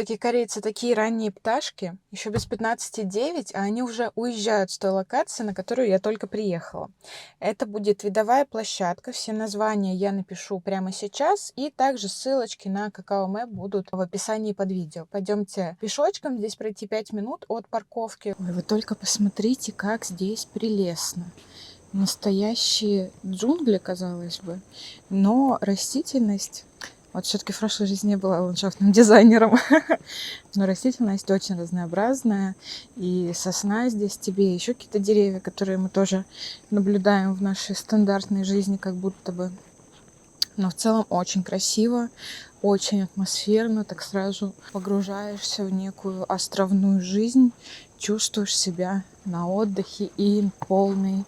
Все-таки корейцы такие ранние пташки, еще без 15:09, а они уже уезжают с той локации, на которую я только приехала. Это будет видовая площадка, все названия я напишу прямо сейчас, и также ссылочки на Какао Мэп будут в описании под видео. Пойдемте пешочком, здесь пройти 5 минут от парковки. Ой, вы только посмотрите, как здесь прелестно. Настоящие джунгли, казалось бы, но растительность... Вот все-таки в прошлой жизни я была ландшафтным дизайнером, но растительность очень разнообразная, и сосна здесь тебе, еще какие-то деревья, которые мы тоже наблюдаем в нашей стандартной жизни, как будто бы. Но в целом очень красиво, очень атмосферно, так сразу погружаешься в некую островную жизнь, чувствуешь себя на отдыхе и полной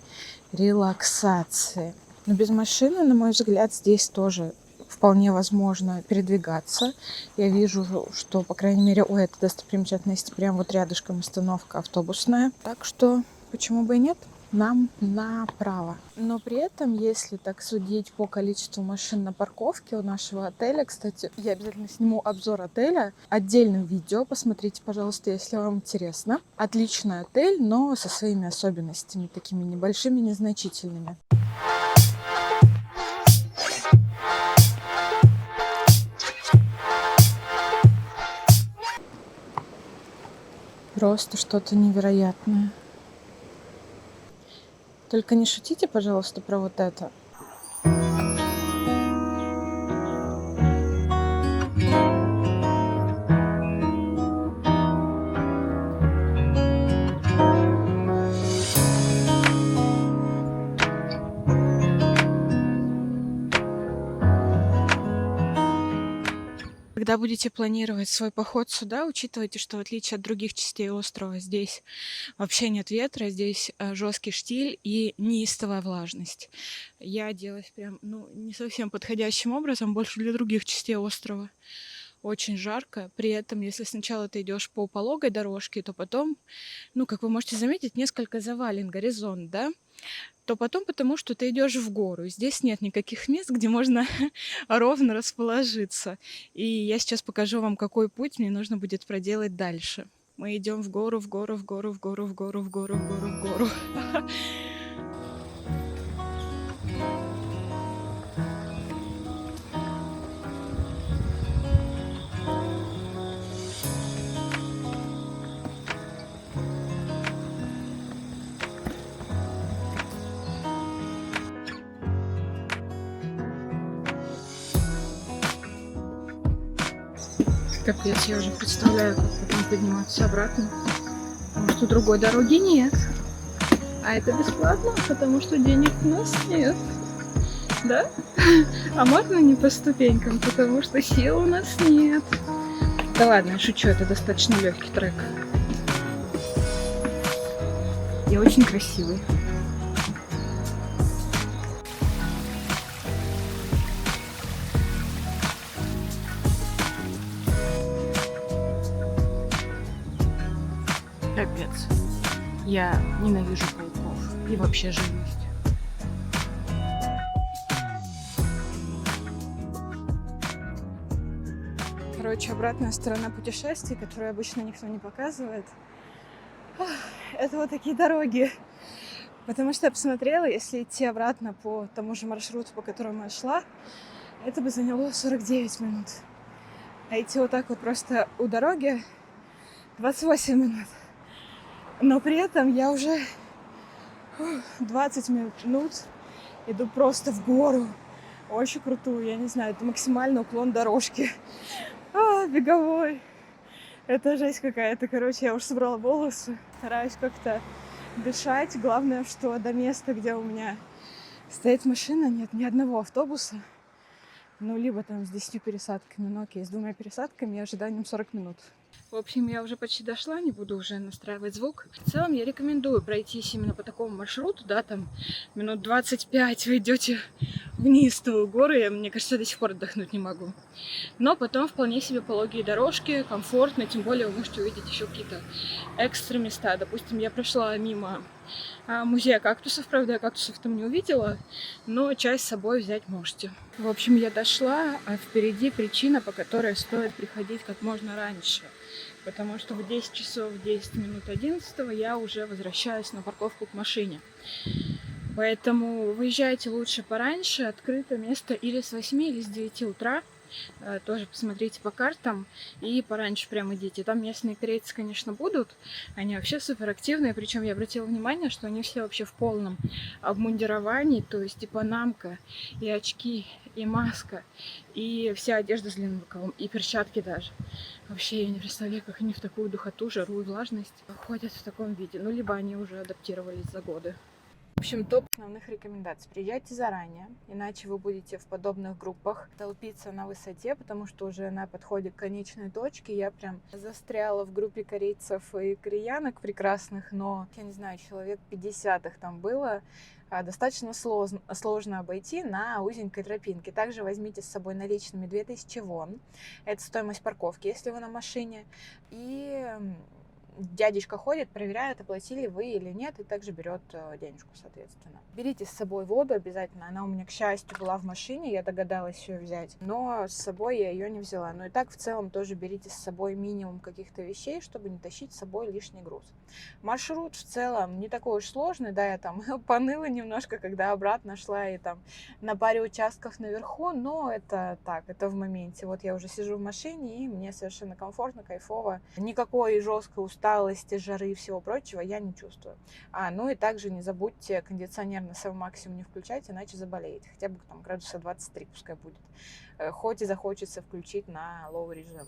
релаксации. Но без машины, на мой взгляд, здесь тоже вполне возможно передвигаться. Я вижу, что, по крайней мере, у этой достопримечательности прям вот рядышком остановка автобусная. Так что, почему бы и нет? Нам направо. Но при этом, если так судить по количеству машин на парковке у нашего отеля, кстати, я обязательно сниму обзор отеля отдельным видео, посмотрите, пожалуйста, если вам интересно. Отличный отель, но со своими особенностями, такими небольшими, незначительными. Просто что-то невероятное. Только не шутите, пожалуйста, про вот это. Когда будете планировать свой поход сюда, учитывайте, что в отличие от других частей острова, здесь вообще нет ветра, здесь жесткий штиль и неистовая влажность. Я оделась прям, не совсем подходящим образом, больше для других частей острова. Очень жарко. При этом, если сначала ты идешь по пологой дорожке, то потом, как вы можете заметить, несколько завален горизонт, да? То потом потому, что ты идешь в гору. И здесь нет никаких мест, где можно ровно расположиться. И я сейчас покажу вам, какой путь мне нужно будет проделать дальше. Мы идем в гору, в гору, в гору, в гору, в гору, в гору, в гору, в гору. Капец, я уже представляю, как потом подниматься обратно. Потому что другой дороги нет. А это бесплатно, потому что денег у нас нет. Да? А можно не по ступенькам, потому что сил у нас нет. Да ладно, я шучу, это достаточно легкий трек. И очень красивый. Капец. Я ненавижу пауков и вообще живность. Короче, обратная сторона путешествий, которую обычно никто не показывает, это вот такие дороги. Потому что я посмотрела, если идти обратно по тому же маршруту, по которому я шла, это бы заняло 49 минут. А идти вот так вот просто у дороги 28 минут. Но при этом я уже 20 минут иду просто в гору. Очень крутую, я не знаю, это максимальный уклон дорожки. Беговой. Это жесть какая-то. Короче, я уже собрала волосы. Стараюсь как-то дышать. Главное, что до места, где у меня стоит машина, нет ни одного автобуса. Либо там с 10 пересадками. Окей, с 2 пересадками и ожиданием 40 минут. В общем, я уже почти дошла, не буду уже настраивать звук. В целом, я рекомендую пройтись именно по такому маршруту, да, там минут 25 вы идете вниз в горы. Я, мне кажется, я до сих пор отдохнуть не могу. Но потом вполне себе пологие дорожки, комфортно, тем более вы можете увидеть еще какие-то экстра места. Допустим, я прошла мимо музея кактусов, правда, я кактусов там не увидела, но часть с собой взять можете. В общем, я дошла, а впереди причина, по которой стоит приходить как можно раньше. Потому что в 10 часов 10 минут 11 я уже возвращаюсь на парковку к машине. Поэтому выезжайте лучше пораньше, открыто место или с 8, или с 9 утра. Тоже посмотрите по картам и пораньше прям идите. Там местные корейцы, конечно, будут. Они вообще супер активные. Причем я обратила внимание, что они все вообще в полном обмундировании. То есть и панамка, и очки, и маска, и вся одежда с длинным рукавом, и перчатки даже. Вообще я не представляю, как они в такую духоту, жару и влажность ходят в таком виде. Ну, либо они уже адаптировались за годы. В общем, топ основных рекомендаций. Приезжайте заранее, иначе вы будете в подобных группах толпиться на высоте, потому что уже на подходе к конечной точке я прям застряла в группе корейцев и кореянок прекрасных, но, я не знаю, человек 50 их там было. Достаточно сложно обойти на узенькой тропинке. Также возьмите с собой наличными 2000 вон. Это стоимость парковки, если вы на машине. И дядечка ходит, проверяет, оплатили вы или нет, и также берет денежку, соответственно. Берите с собой воду обязательно. Она у меня, к счастью, была в машине, я догадалась ее взять, но с собой я ее не взяла. Но и так в целом тоже берите с собой минимум каких-то вещей, чтобы не тащить с собой лишний груз. Маршрут в целом не такой уж сложный, да, я там поныла немножко, когда обратно шла и там на паре участков наверху, но это так, это в моменте. Вот я уже сижу в машине, и мне совершенно комфортно, кайфово. Никакой жесткой усталости, жары и всего прочего я не чувствую. Ну и также не забудьте кондиционер на самый максимум не включать, иначе заболеете. Хотя бы там градуса 23 пускай будет. Хоть и захочется включить на low режим.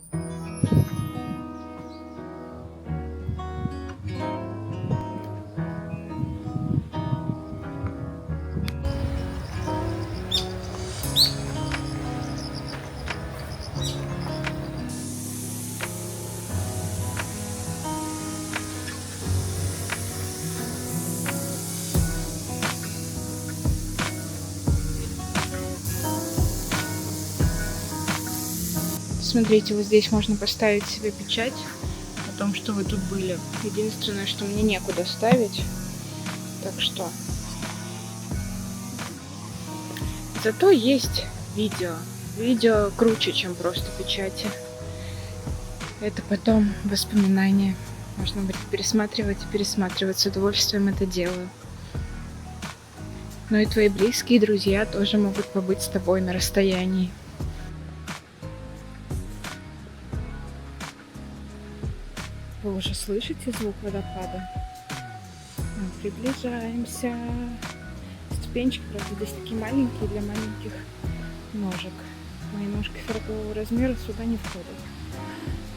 Смотрите, вот здесь можно поставить себе печать о том, что вы тут были. Единственное, что мне некуда ставить. Так что. Зато есть видео. Видео круче, чем просто печати. Это потом воспоминания. Можно будет пересматривать и пересматривать. С удовольствием это делаю. Но и твои близкие друзья тоже могут побыть с тобой на расстоянии. Вы уже слышите звук водопада? Мы приближаемся. Ступенчики, правда, здесь такие маленькие для маленьких ножек. Мои ножки 40 размера сюда не входят.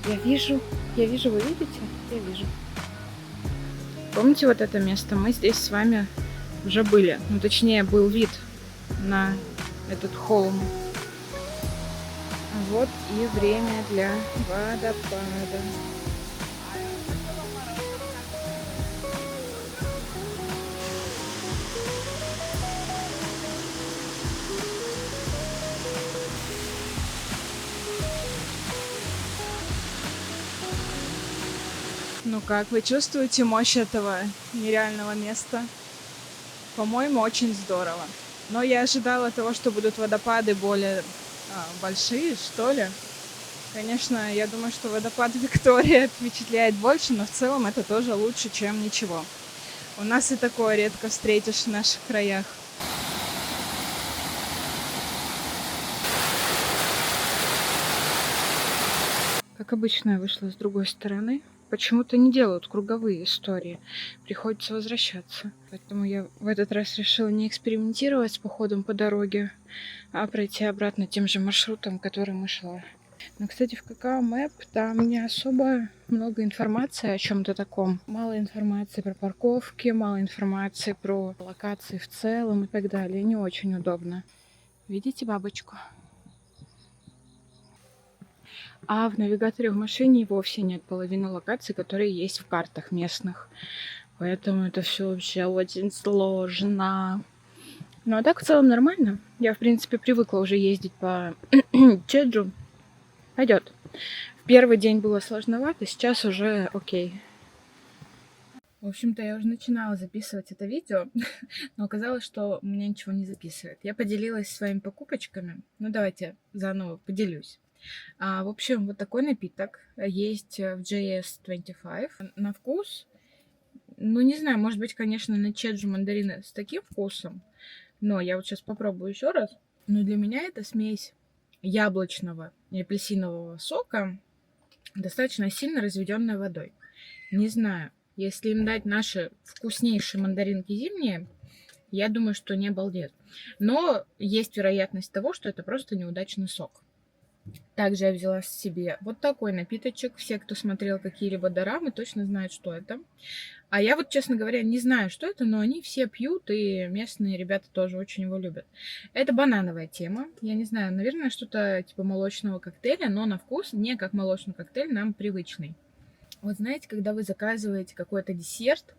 Я вижу, вы видите? Я вижу. Помните вот это место? Мы здесь с вами уже были. Ну, точнее, был вид на этот холм. Вот и время для водопада. Ну как, вы чувствуете мощь этого нереального места? По-моему, очень здорово. Но я ожидала того, что будут водопады более большие, что ли. Конечно, я думаю, что водопад Виктория впечатляет больше, но в целом это тоже лучше, чем ничего. У нас и такое редко встретишь в наших краях. Как обычно, я вышла с другой стороны. Почему-то не делают круговые истории. Приходится возвращаться. Поэтому я в этот раз решила не экспериментировать с походом по дороге, а пройти обратно тем же маршрутом, которым мы шла. Но, кстати, в Какао Мэп там не особо много информации о чем-то таком. Мало информации про парковки, мало информации про локации в целом и так далее. Не очень удобно. Видите бабочку? А в навигаторе в машине вовсе нет половины локаций, которые есть в картах местных. Поэтому это все вообще очень сложно. Ну а так в целом нормально. Я, в принципе, привыкла уже ездить по Чеджу. Пойдет. В первый день было сложновато, сейчас уже окей. В общем-то, я уже начинала записывать это видео, но оказалось, что у меня ничего не записывает. Я поделилась своими покупочками. Ну, давайте заново поделюсь. В общем, вот такой напиток есть в JS25. На вкус, ну, не знаю, может быть, конечно, на чеджу мандарины с таким вкусом, но я вот сейчас попробую еще раз. Но для меня это смесь яблочного и апельсинового сока, достаточно сильно разведенная водой. Не знаю, если им дать наши вкуснейшие мандаринки зимние, я думаю, что не обалдет. Но есть вероятность того, что это просто неудачный сок. Также я взяла себе вот такой напиточек. Все, кто смотрел какие-либо дорамы, точно знают, что это. А я вот, честно говоря, не знаю, что это, но они все пьют, и местные ребята тоже очень его любят. Это банановая тема. Я не знаю, наверное, что-то типа молочного коктейля, но на вкус не как молочный коктейль, нам привычный. Вот знаете, когда вы заказываете какой-то десерт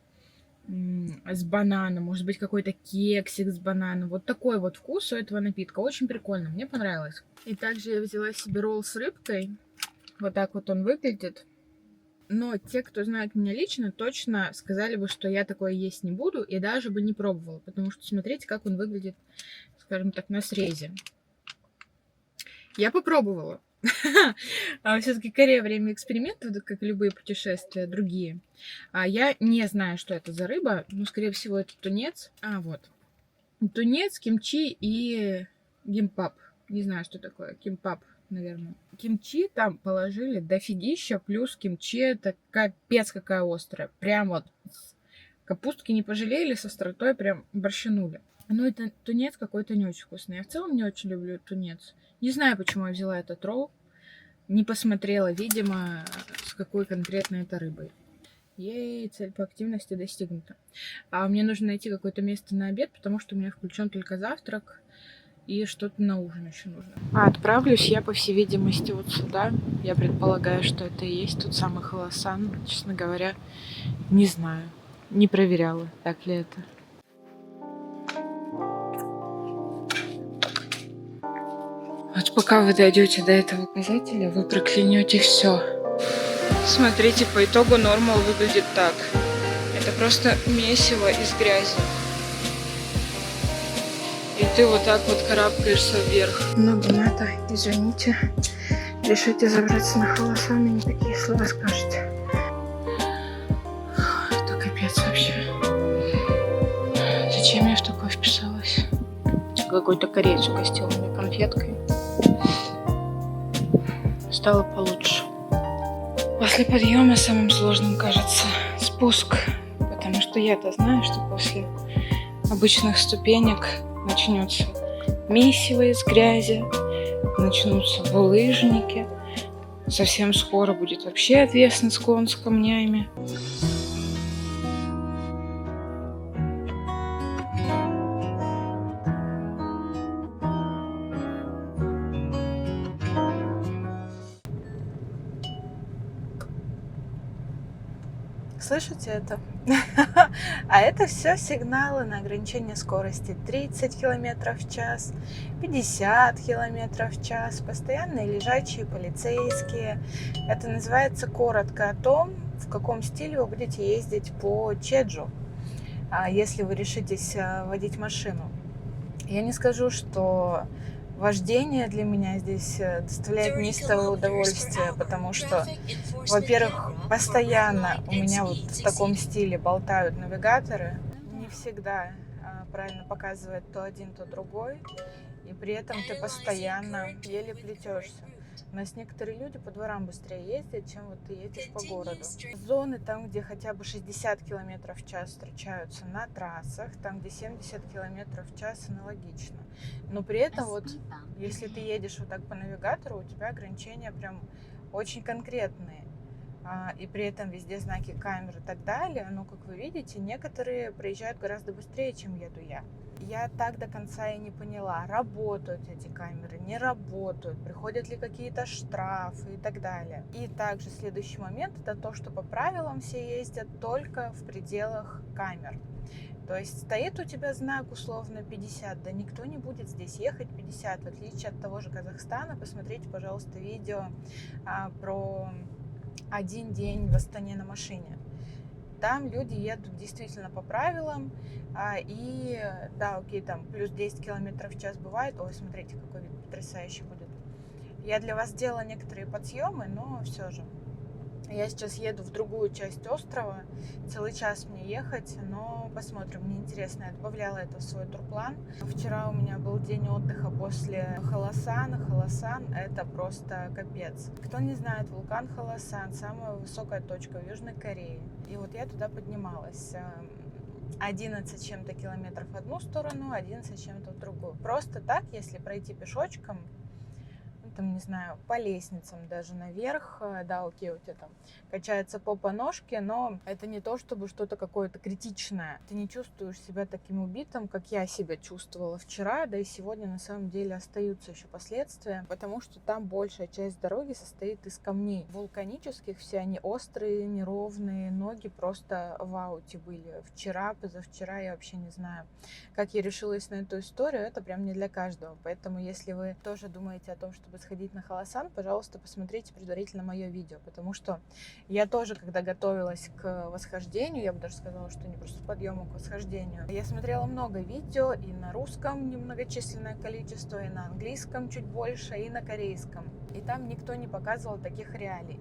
с бананом, может быть, какой-то кексик с бананом, вот такой вот вкус у этого напитка. Очень прикольно, мне понравилось. И также я взяла себе ролл с рыбкой. Вот так вот он выглядит. Но те, кто знает меня лично, точно сказали бы, что я такое есть не буду и даже бы не пробовала. Потому что смотрите, как он выглядит, скажем так, на срезе. Я попробовала. Все-таки Корея время экспериментов, как и любые путешествия другие. Я не знаю, что это за рыба. Ну, скорее всего, это тунец. Вот. Тунец, кимчи и гимпап. Не знаю, что такое. Кимпап, наверное. Кимчи там положили дофигища, плюс кимчи это капец какая острая. Прям вот капустки не пожалели, с остротой прям борщанули. Ну, это тунец какой-то не очень вкусный. Я в целом не очень люблю тунец. Не знаю, почему я взяла этот ролл. Не посмотрела, видимо, с какой конкретно это рыбой. Ей, цель по активности достигнута. Мне нужно найти какое-то место на обед, потому что у меня включен только завтрак. И что-то на ужин еще нужно. Отправлюсь я, по всей видимости, вот сюда. Я предполагаю, что это и есть тот самый Холосан. Честно говоря, не знаю. Не проверяла, так ли это. Вот пока вы дойдете до этого указателя, вы проклянете все. Смотрите, по итогу нормал выглядит так. Это просто месиво из грязи. И ты вот так вот карабкаешься вверх. Много мата, извините. Решите забраться на Холосан и не такие слова скажете. Это капец вообще. Зачем я в такое вписалась? Какой-то кореец угостил меня конфеткой. Стало получше. После подъема самым сложным кажется спуск, потому что я-то знаю, что после обычных ступенек начнется месиво из грязи, начнутся булыжники, совсем скоро будет вообще отвесный склон с камнями. Слышите это? А это все сигналы на ограничение скорости 30 км в час, 50 км в час, постоянные лежачие полицейские. Это называется коротко о том, в каком стиле вы будете ездить по Чеджу, если вы решитесь водить машину. Я не скажу, что вождение для меня здесь доставляет неистовое удовольствие, потому что, во-первых, постоянно у меня вот в таком стиле болтают навигаторы. Не всегда правильно показывает то один, то другой. И при этом ты постоянно еле плетешься. У нас некоторые люди по дворам быстрее ездят, чем вот ты едешь по городу. Зоны там, где хотя бы 60 км в час встречаются на трассах, там, где 70 км в час, аналогично. Но при этом вот, если ты едешь вот так по навигатору, у тебя ограничения прям очень конкретные. и при этом везде знаки камер и так далее, но, как вы видите, некоторые проезжают гораздо быстрее, чем еду я. Я так до конца и не поняла, работают эти камеры, не работают, приходят ли какие-то штрафы и так далее. И также следующий момент, это то, что по правилам все ездят только в пределах камер. То есть стоит у тебя знак условно 50, да никто не будет здесь ехать 50, в отличие от того же Казахстана. Посмотрите, пожалуйста, видео про один день в Астане на машине. Там люди едут действительно по правилам, и да, окей, там плюс 10 километров в час бывает. Ой, смотрите, какой вид потрясающий будет. Я для вас сделала некоторые подъемы, но все же. Я сейчас еду в другую часть острова, целый час мне ехать, но посмотрим, мне интересно, я добавляла это в свой турплан. Вчера у меня был день отдыха после Халасана. Халасан — это просто капец. Кто не знает, вулкан Халасан — самая высокая точка в Южной Корее. И вот я туда поднималась. 11 чем-то километров в одну сторону, 11 чем-то в другую. Просто так, если пройти пешочком, там, не знаю, по лестницам даже наверх, да, окей, у тебя там качается попа ножки, но это не то, чтобы что-то какое-то критичное. Ты не чувствуешь себя таким убитым, как я себя чувствовала вчера, да и сегодня на самом деле остаются еще последствия, потому что там большая часть дороги состоит из камней вулканических, все они острые, неровные, ноги просто в ауте были. Вчера, позавчера, я вообще не знаю, как я решилась на эту историю, это прям не для каждого, поэтому если вы тоже думаете о том, чтобы сходить на Халасан, пожалуйста, посмотрите предварительно мое видео, потому что я тоже, когда готовилась к восхождению, я бы даже сказала, что не просто подъему, к восхождению, я смотрела много видео и на русском немногочисленное количество, и на английском чуть больше, и на корейском. И там никто не показывал таких реалий.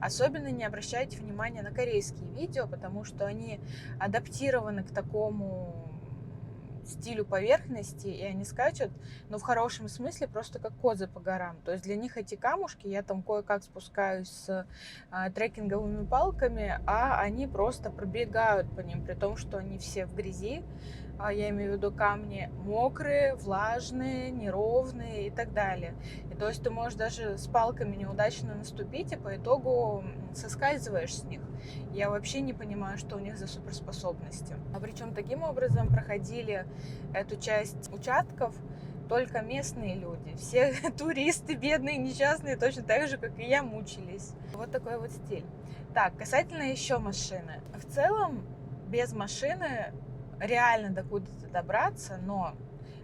Особенно не обращайте внимания на корейские видео, потому что они адаптированы к такому стилю поверхности, и они скачут, но в хорошем смысле просто как козы по горам. То есть для них эти камушки, я там кое-как спускаюсь с трекинговыми палками, а они просто пробегают по ним, при том, что они все в грязи. Я имею в виду камни мокрые, влажные, неровные и так далее. И то есть ты можешь даже с палками неудачно наступить, и по итогу соскальзываешь с них. Я вообще не понимаю, что у них за суперспособности. А причем таким образом проходили эту часть участков только местные люди. Все туристы, бедные, несчастные, точно так же, как и я, мучились. Вот такой вот стиль. Так, касательно еще машины. В целом, без машины реально до куда-то добраться, но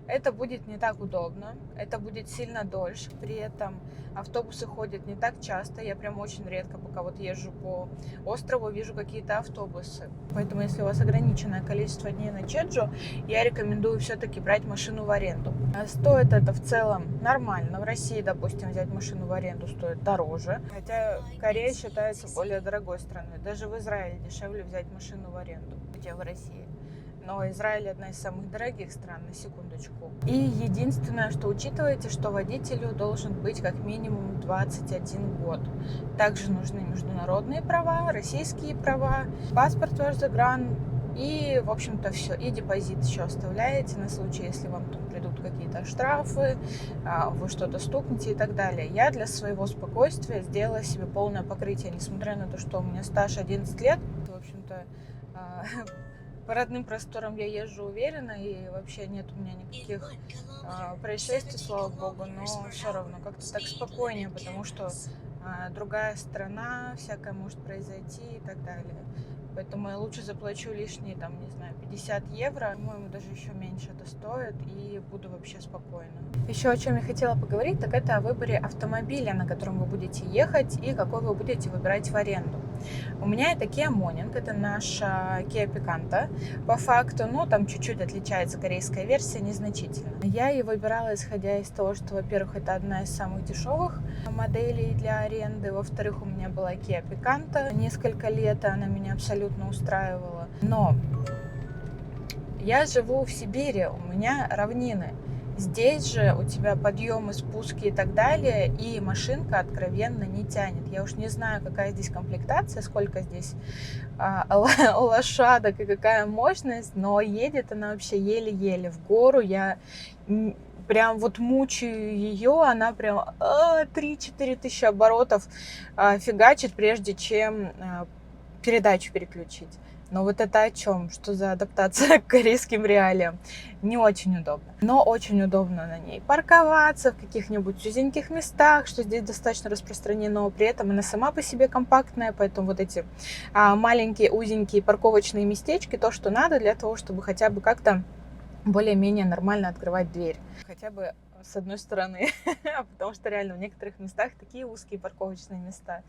это будет не так удобно, это будет сильно дольше. При этом автобусы ходят не так часто. Я прям очень редко, пока вот езжу по острову, вижу какие-то автобусы. Поэтому, если у вас ограниченное количество дней на Чеджу, я рекомендую все-таки брать машину в аренду. Стоит это в целом нормально. В России, допустим, взять машину в аренду стоит дороже. Хотя Корея считается более дорогой страной. Даже в Израиле дешевле взять машину в аренду, чем в России. Но Израиль одна из самых дорогих стран, на секундочку. И единственное, что учитывайте, что водителю должен быть как минимум 21 год. Также нужны международные права, российские права, паспорт ваш загран и, в общем-то, все. И депозит еще оставляете на случай, если вам тут придут какие-то штрафы, вы что-то стукнете и так далее. Я для своего спокойствия сделала себе полное покрытие, несмотря на то, что у меня стаж 11 лет. В общем-то, по родным просторам я езжу уверенно, и вообще нет у меня никаких происшествий, слава богу, но все равно как-то так спокойнее, потому что другая страна, всякое может произойти и так далее. Поэтому я лучше заплачу лишние, там, не знаю, 50 евро, по-моему, даже еще меньше это стоит, и буду вообще спокойна. Еще о чем я хотела поговорить, так это о выборе автомобиля, на котором вы будете ехать, и какой вы будете выбирать в аренду. У меня это Kia Morning, это наша Kia Picanto. По факту, ну, там чуть-чуть отличается корейская версия, незначительно. Я ее выбирала, исходя из того, что, во-первых, это одна из самых дешевых моделей для аренды. Во-вторых, у меня была Kia Picanto несколько лет, и она меня абсолютно устраивала. Но я живу в Сибири, у меня равнины. Здесь же у тебя подъемы, спуски и так далее, и машинка откровенно не тянет. Я уж не знаю, какая здесь комплектация, сколько здесь лошадок и какая мощность, но едет она вообще еле-еле. В гору я прям вот мучаю ее, она прям 3-4 тысячи оборотов фигачит, прежде чем передачу переключить. Но вот это о чем? Что за адаптация к корейским реалиям? Не очень удобно. Но очень удобно на ней парковаться в каких-нибудь узеньких местах, что здесь достаточно распространено. При этом она сама по себе компактная, поэтому вот эти маленькие узенькие парковочные местечки, то, что надо для того, чтобы хотя бы как-то более-менее нормально открывать дверь. Хотя бы с одной стороны, потому что реально в некоторых местах такие узкие парковочные места.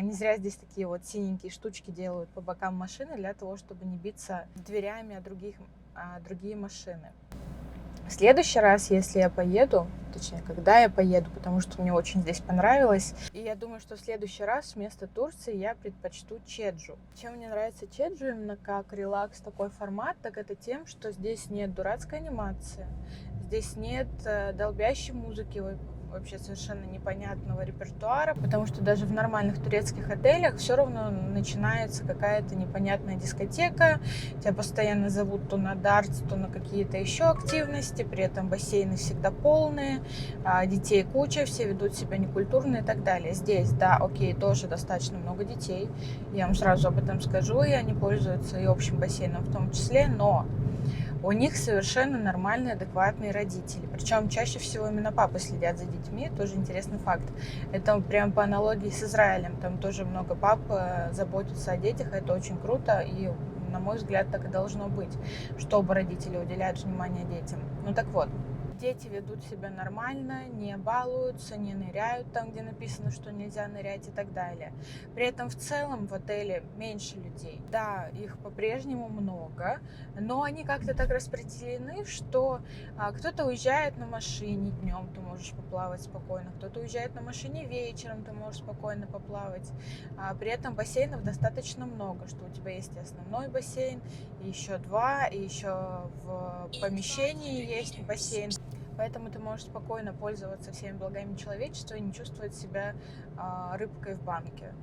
Не зря здесь такие вот синенькие штучки делают по бокам машины для того, чтобы не биться дверями о другие машины. В следующий раз, если я поеду, точнее, когда я поеду, потому что мне очень здесь понравилось, и я думаю, что в следующий раз вместо Турции я предпочту Чеджу. Чем мне нравится Чеджу именно как релакс, такой формат, так это тем, что здесь нет дурацкой анимации, здесь нет долбящей музыки, вообще совершенно непонятного репертуара, потому что даже в нормальных турецких отелях все равно начинается какая-то непонятная дискотека, тебя постоянно зовут то на дартс, то на какие-то еще активности, при этом бассейны всегда полные, детей куча, все ведут себя некультурно и так далее. Здесь, да, окей, тоже достаточно много детей, я вам сразу об этом скажу, и они пользуются и общим бассейном в том числе, но у них совершенно нормальные, адекватные родители. Причем чаще всего именно папы следят за детьми. Тоже интересный факт. Это прям по аналогии с Израилем. Там тоже много пап заботятся о детях. Это очень круто. И, на мой взгляд, так и должно быть, чтобы родители уделяют внимание детям. Ну так вот. Дети ведут себя нормально, не балуются, не ныряют там, где написано, что нельзя нырять и так далее. При этом в целом в отеле меньше людей. Да, их по-прежнему много, но они как-то так распределены, что кто-то уезжает на машине днем, ты можешь поплавать спокойно, кто-то уезжает на машине вечером, ты можешь спокойно поплавать. При этом бассейнов достаточно много, что у тебя есть и основной бассейн, и еще два, и еще в помещении есть бассейн. Поэтому ты можешь спокойно пользоваться всеми благами человечества и не чувствовать себя рыбкой в банке.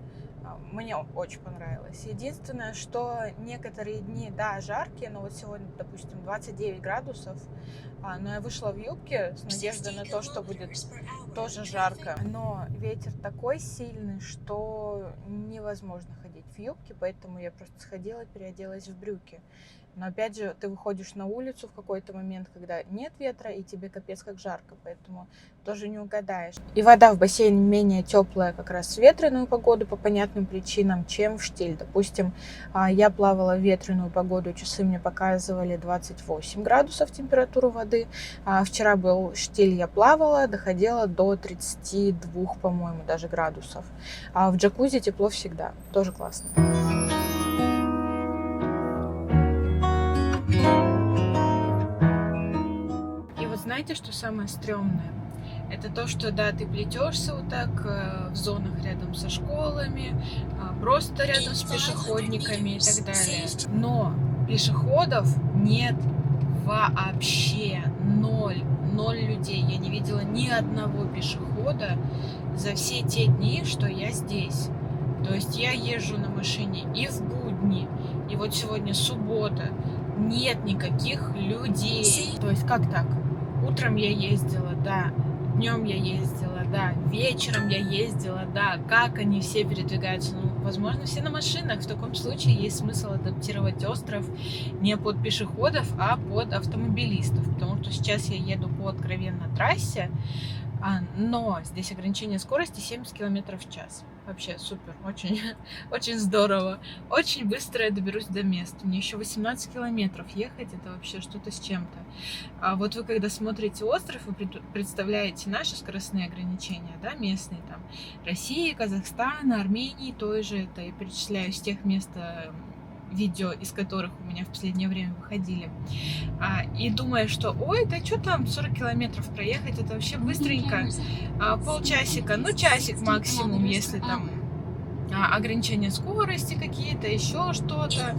Мне очень понравилось. Единственное, что некоторые дни, да, жаркие, но вот сегодня, допустим, 29 градусов, но я вышла в юбке с надеждой на то, что будет тоже жарко. Но ветер такой сильный, что невозможно ходить в юбке, поэтому я просто сходила, переоделась в брюки. Но опять же, ты выходишь на улицу в какой-то момент, когда нет ветра, и тебе капец как жарко, поэтому тоже не угадаешь. И вода в бассейне менее теплая как раз в ветреную погоду по понятным причинам, чем в штиль. Допустим, я плавала в ветреную погоду, часы мне показывали 28 градусов температуру воды. Вчера был штиль, я плавала, доходила до 32, по-моему, даже градусов. А в джакузи тепло всегда, тоже классно. Знаете, что самое стрёмное? Это то, что, да, ты плетешься вот так в зонах рядом со школами, просто рядом с пешеходниками и так далее. Но пешеходов нет вообще. Ноль людей. Я не видела ни одного пешехода за все те дни, что я здесь. То есть я езжу на машине и в будни, и вот сегодня суббота. Нет никаких людей. То есть как так? Утром я ездила, да, днем я ездила, да, вечером я ездила, да. Как они все передвигаются? Ну, возможно, все на машинах. В таком случае есть смысл адаптировать остров не под пешеходов, а под автомобилистов. Потому что сейчас я еду по откровенной трассе, но здесь ограничение скорости 70 км в час. Вообще супер, очень, очень здорово. Очень быстро я доберусь до места. Мне еще 18 километров ехать, это вообще что-то с чем-то. А вот вы когда смотрите остров, вы представляете наши скоростные ограничения, да, местные там России, Казахстана, Армении, той же. Это я перечисляю с тех мест, видео, из которых у меня в последнее время выходили. И думая, что ой, да что там 40 километров проехать, это вообще быстренько. Полчасика, ну часик максимум, если там ограничения скорости какие-то, еще что-то.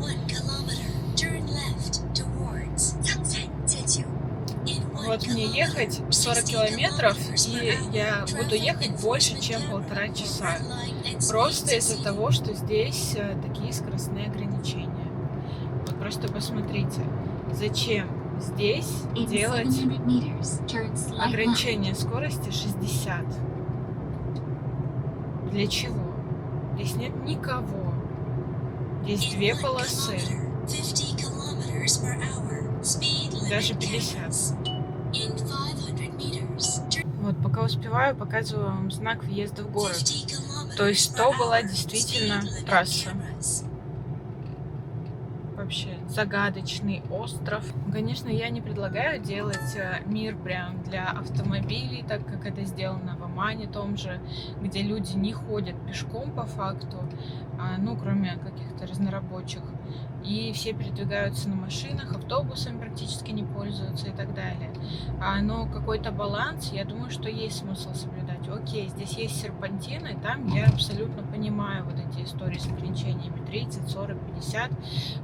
Вот мне ехать 40 километров, и я буду ехать больше, чем 1,5 часа. Просто из-за того, что здесь такие скоростные ограничения. Вот просто посмотрите, зачем здесь делать ограничение скорости 60. Для чего? Здесь нет никого. Здесь две полосы. Даже 50. Вот, пока успеваю, показываю вам знак въезда в город. То есть то была действительно трасса. Вообще загадочный остров. Конечно, я не предлагаю делать мир прям для автомобилей, так как это сделано в Омане том же, где люди не ходят пешком по факту, ну, кроме каких-то разнорабочих. И все передвигаются на машинах, автобусами практически не пользуются и так далее. Но какой-то баланс, я думаю, что есть смысл соблюдать. Окей, здесь есть серпантины, там я абсолютно понимаю вот эти истории с ограничениями 30, 40, 50,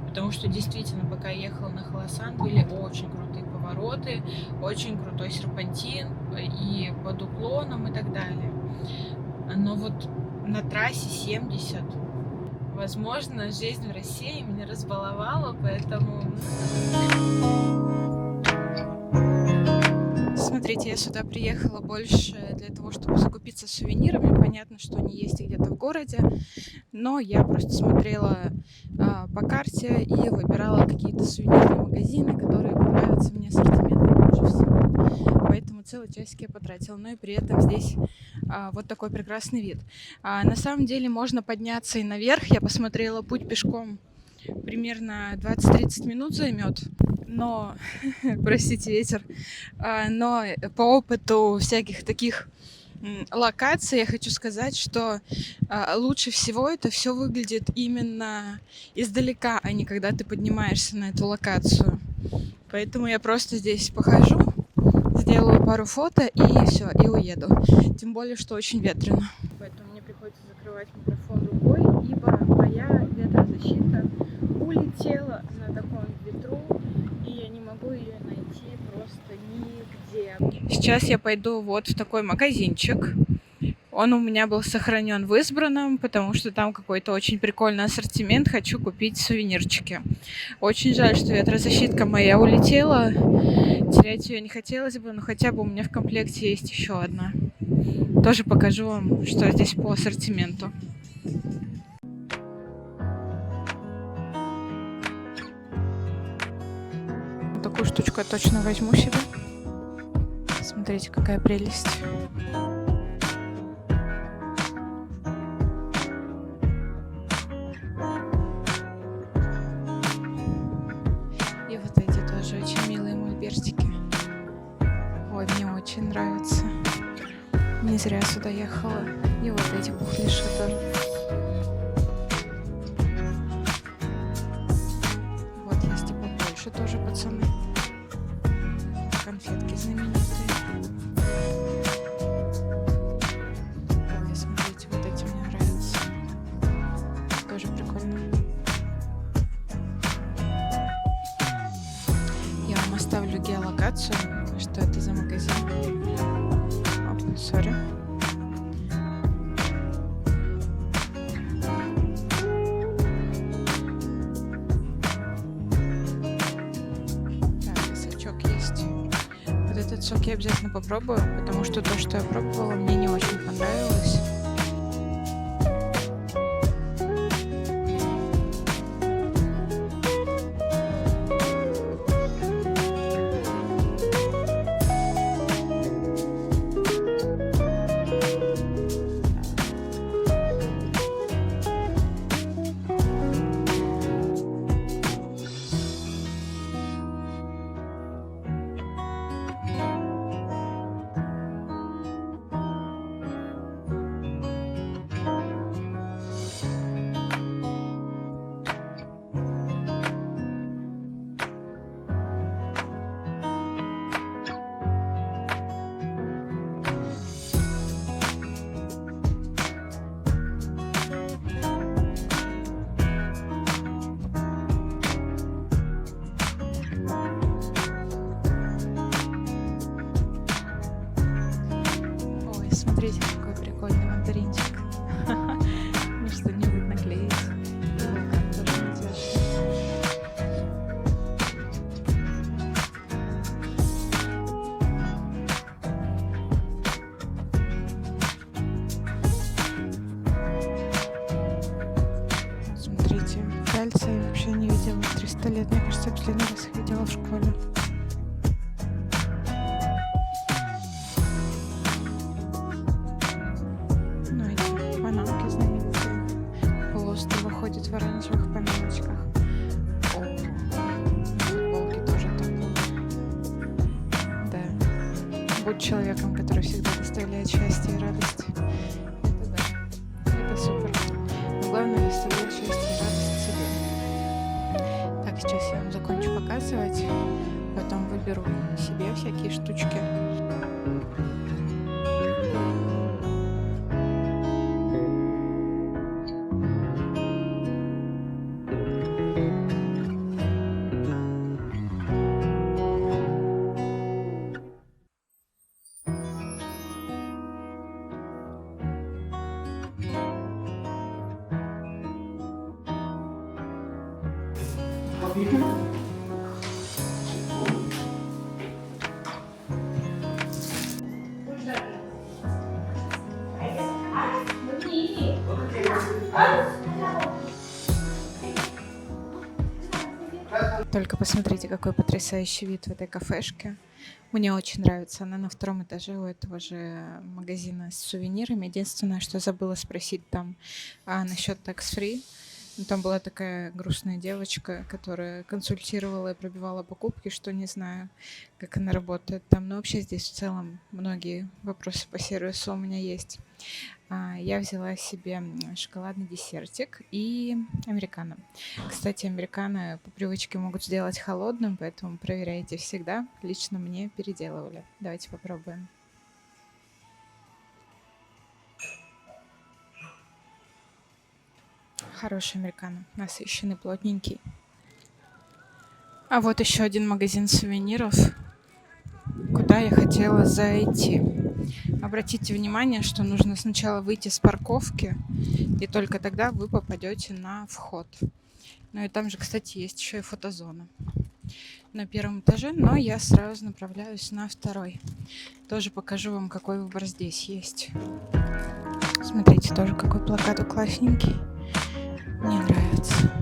потому что действительно, пока я ехала на Холосан, были очень крутые повороты, очень крутой серпантин и под уклоном и так далее. Но вот на трассе 70, возможно, жизнь в России меня разбаловала, поэтому... Смотрите, я сюда приехала больше для того, чтобы закупиться сувенирами. Понятно, что они есть где-то в городе, но я просто смотрела по карте и выбирала какие-то сувенирные магазины, которые понравятся мне ассортиментом больше всего. Поэтому целый часик я потратила. Но и при этом здесь вот такой прекрасный вид. На самом деле можно подняться и наверх. Я посмотрела, путь пешком примерно 20-30 минут займет. Но, простите, ветер, но по опыту всяких таких локаций я хочу сказать, что лучше всего это все выглядит именно издалека, а не когда ты поднимаешься на эту локацию. Поэтому я просто здесь похожу, сделаю пару фото и все, и уеду. Тем более, что очень ветрено. Поэтому мне приходится закрывать микрофон рукой, ибо моя ветрозащита улетела на таком ветру, и я не могу ее найти просто нигде. Сейчас я пойду вот в такой магазинчик. Он у меня был сохранен в избранном, потому что там какой-то очень прикольный ассортимент. Хочу купить сувенирчики. Очень жаль, что ветрозащитка моя улетела. Терять ее не хотелось бы, но хотя бы у меня в комплекте есть еще одна. Тоже покажу вам, что здесь по ассортименту. Такую штучку я точно возьму себе. Смотрите, какая прелесть. И вот эти тоже очень милые мольбертики. Ой, мне очень нравятся. Не зря сюда ехала. И вот эти пухлиши тоже. Вот есть и побольше тоже, пацаны. Конфетки знаменитые. Ой, смотрите, вот эти мне нравятся. Тоже прикольно. Я вам оставлю геолокацию, что это за магазин. Сори. Так, сачок есть. Вот этот сок я обязательно попробую, потому что то, что я пробовала, мне не очень понравилось. Смотрите, какой прикольный мандаринчик. Ну что-нибудь наклеить. Тоже интересно. пальца я вообще не видела 300 лет. Мне кажется, я последний раз их видела в школе. Ну, эти панамки знаменитые. Полуостров ходит в оранжевых панамочках. О, футболки тоже топовые. Да. Будь человеком, который всегда доставляет счастье и радость. Это да. Это супер. Но главное доставлять счастье и радость себе. Так, сейчас я вам закончу показывать. Потом выберу себе всякие штучки. Только посмотрите, какой потрясающий вид в этой кафешке. Мне очень нравится. Она на 2-м этаже у этого же магазина с сувенирами. Единственное, что забыла спросить там насчет tax-free. Ну, там была такая грустная девочка, которая консультировала и пробивала покупки, что не знаю, как она работает там. Но вообще здесь в целом многие вопросы по сервису у меня есть. Я взяла себе шоколадный десертик и американо. Кстати, американо по привычке могут сделать холодным, поэтому проверяйте всегда. Лично мне переделывали. Давайте попробуем. Хороший американо, насыщенный, плотненький. А вот еще один магазин сувениров, куда я хотела зайти. Обратите внимание, что нужно сначала выйти с парковки, и только тогда вы попадете на вход. Ну и там же, кстати, есть еще и фотозона на 1-м этаже, но я сразу направляюсь на 2-й. Тоже покажу вам, какой выбор здесь есть. Смотрите, тоже какой плакат классненький. Мне нравится.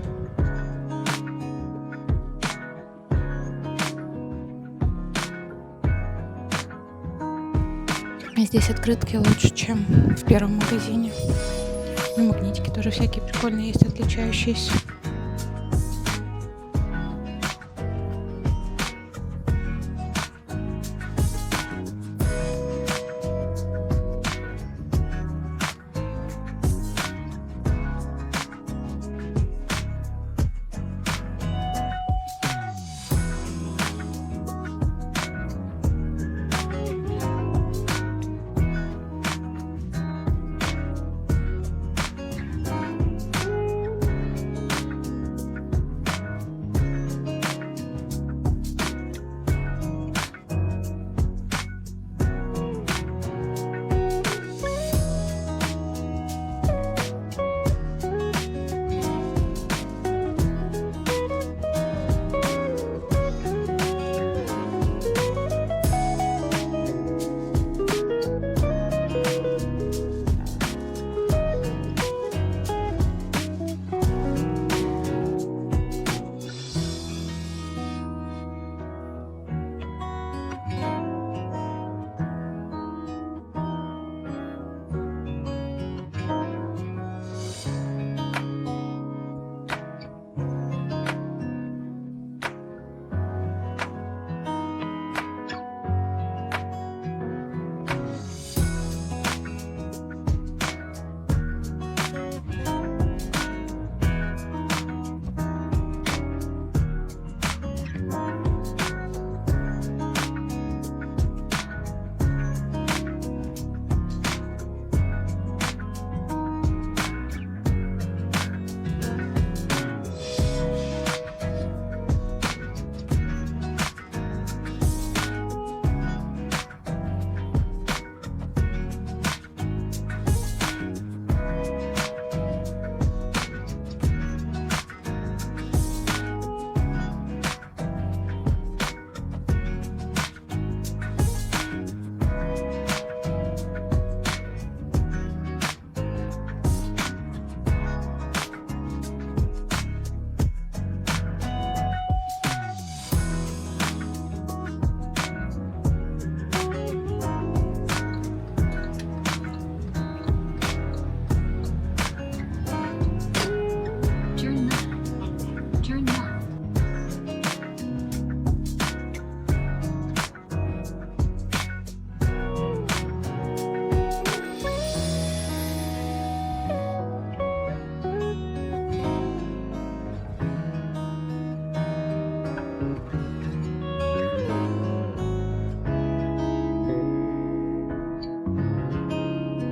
Здесь открытки лучше, чем в 1-м магазине. И магнитики тоже всякие прикольные есть, отличающиеся.